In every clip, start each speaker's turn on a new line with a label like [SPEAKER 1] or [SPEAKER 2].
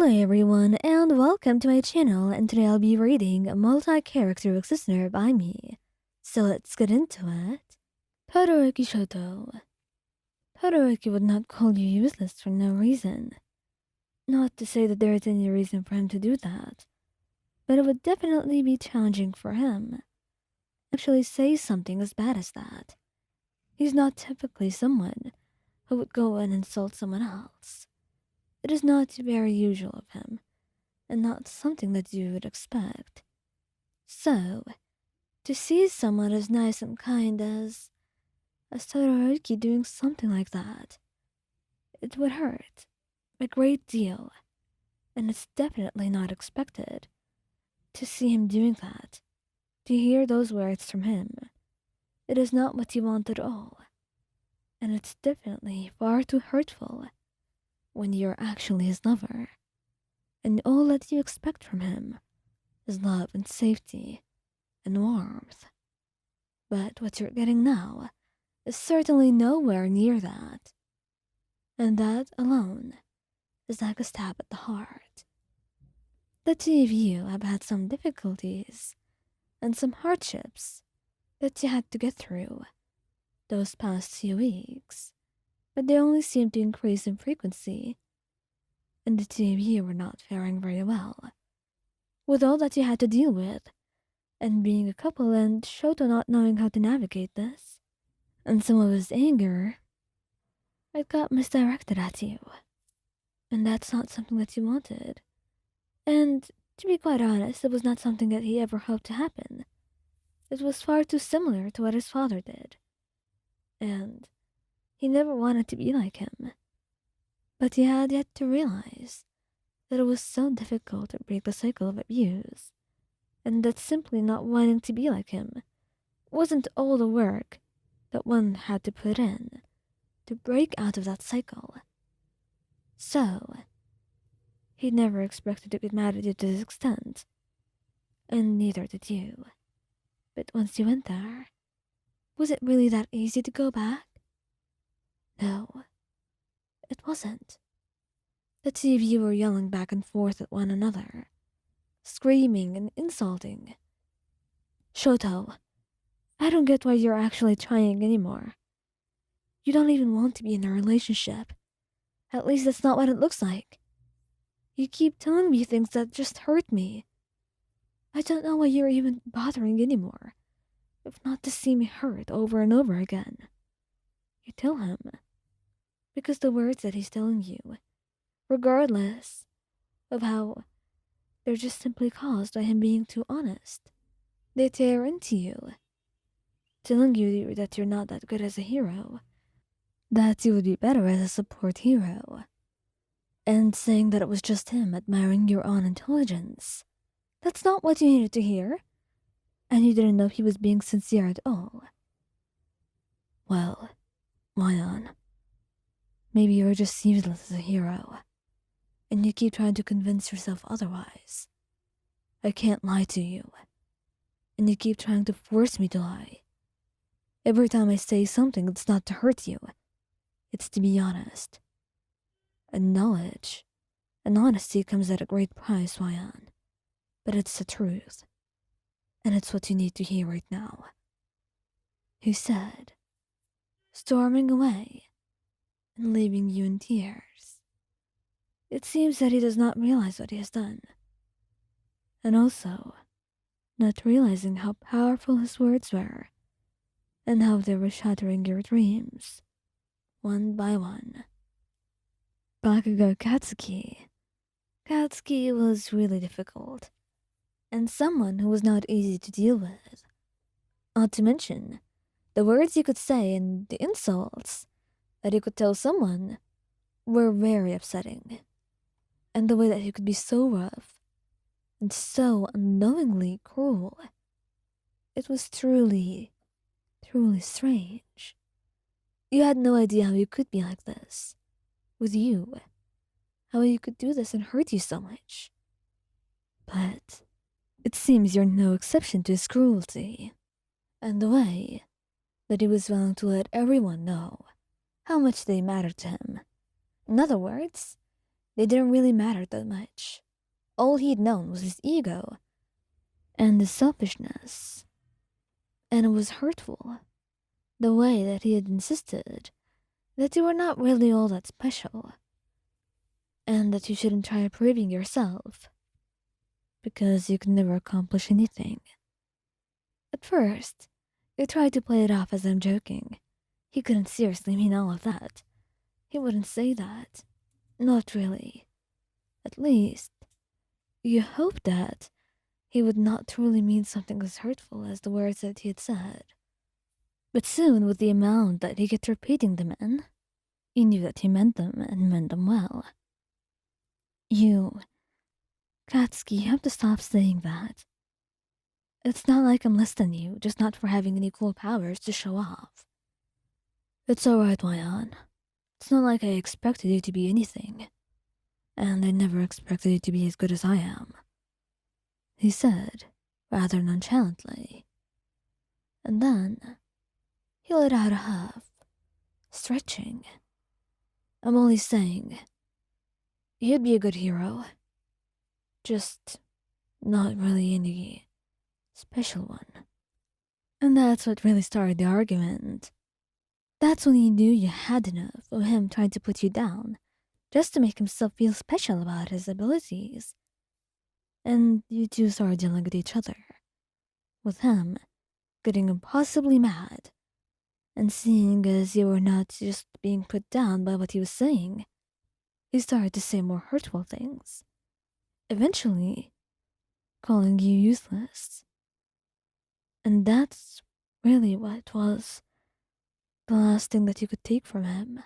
[SPEAKER 1] Hi everyone, and welcome to my channel, and today I'll be reading a multi-character Listener by me. So let's get into it. Todoroki Shoto. Todoroki would not call you useless for no reason. Not to say that there is any reason for him to do that, but it would definitely be challenging for him. Actually say something as bad as that. He's not typically someone who would go and insult someone else. It is not very usual of him, and not something that you would expect. So, to see someone as nice and kind as Todoroki doing something like that, it would hurt a great deal, and it's definitely not expected. To see him doing that, to hear those words from him, it is not what you want at all, and it's definitely far too hurtful when you're actually his lover, and all that you expect from him is love and safety and warmth. But what you're getting now is certainly nowhere near that. And that alone is like a stab at the heart. The two of you have had some difficulties and some hardships that you had to get through those past few weeks, but they only seem to increase in frequency, and the two of you were not faring very well. With all that you had to deal with, and being a couple and Shoto not knowing how to navigate this, and some of his anger, it got misdirected at you. And that's not something that you wanted. And to be quite honest, it was not something that he ever hoped to happen. It was far too similar to what his father did. And he never wanted to be like him. But he had yet to realize that it was so difficult to break the cycle of abuse, and that simply not wanting to be like him wasn't all the work that one had to put in to break out of that cycle. So, he never expected to get mad at you to this extent, and neither did you. But once you went there, was it really that easy to go back? No, it wasn't. The two of you were yelling back and forth at one another, screaming and insulting. Shoto, I don't get why you're actually trying anymore. You don't even want to be in a relationship. At least that's not what it looks like. You keep telling me things that just hurt me. I don't know why you're even bothering anymore, if not to see me hurt over and over again. You tell him. Because the words that he's telling you, regardless of how they're just simply caused by him being too honest, they tear into you, telling you that you're not that good as a hero, that you would be better as a support hero, and saying that it was just him admiring your own intelligence. That's not what you needed to hear, and you didn't know if he was being sincere at all. Well, Lion, maybe you're just useless as a hero, and you keep trying to convince yourself otherwise. I can't lie to you, and you keep trying to force me to lie. Every time I say something, it's not to hurt you, it's to be honest. And knowledge and honesty comes at a great price, Lion, but it's the truth, and it's what you need to hear right now. He said, storming away and leaving you in tears. It seems that he does not realize what he has done, and also not realizing how powerful his words were and how they were shattering your dreams, one by one. Bakugou Katsuki. Katsuki was really difficult, and someone who was not easy to deal with. Not to mention, the words you could say and the insults that you could tell someone were very upsetting. And the way that he could be so rough and so unknowingly cruel, it was truly, truly strange. You had no idea how you could be like this, with you, how you could do this and hurt you so much. But it seems you're no exception to his cruelty, and the way that he was willing to let everyone know how much they mattered to him. In other words, they didn't really matter that much. All he'd known was his ego and his selfishness. And it was hurtful, the way that he had insisted that you were not really all that special, and that you shouldn't try proving yourself, because you could never accomplish anything. At first, he tried to play it off as I'm joking. He couldn't seriously mean all of that. He wouldn't say that. Not really. At least, you hoped that he would not truly mean something as hurtful as the words that he had said. But soon, with the amount that he kept repeating them in, you knew that he meant them and meant them well. Katsuki, you have to stop saying that. It's not like I'm less than you, just not for having any cool powers to show off. It's alright, Mayan. It's not like I expected you to be anything. And I never expected you to be as good as I am, he said, rather nonchalantly. And then, he let out a huff, stretching. I'm only saying, you'd be a good hero. Just not really any special one. And that's what really started the argument. That's when you knew you had enough of him trying to put you down, just to make himself feel special about his abilities. And you two started dealing with each other, with him getting impossibly mad, and seeing as you were not just being put down by what he was saying, he started to say more hurtful things, eventually calling you useless. And that's really what was the last thing that you could take from him.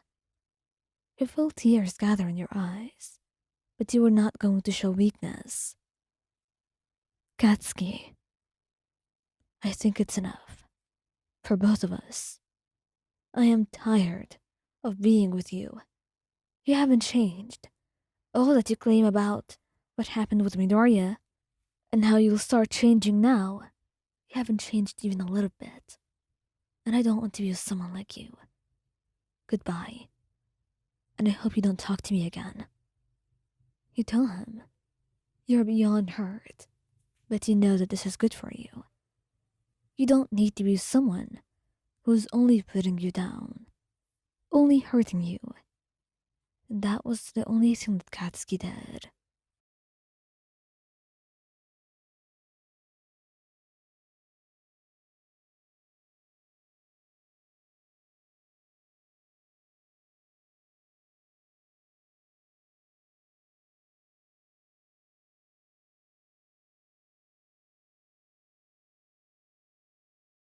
[SPEAKER 1] You felt tears gather in your eyes, but you were not going to show weakness. Katsuki, I think it's enough. For both of us. I am tired of being with you. You haven't changed. All that you claim about what happened with Midoriya and how you'll start changing now, you haven't changed even a little bit. And I don't want to be with someone like you. Goodbye. And I hope you don't talk to me again. You tell him. You're beyond hurt, but you know that this is good for you. You don't need to be with someone who's only putting you down, only hurting you. And that was the only thing that Katsuki did.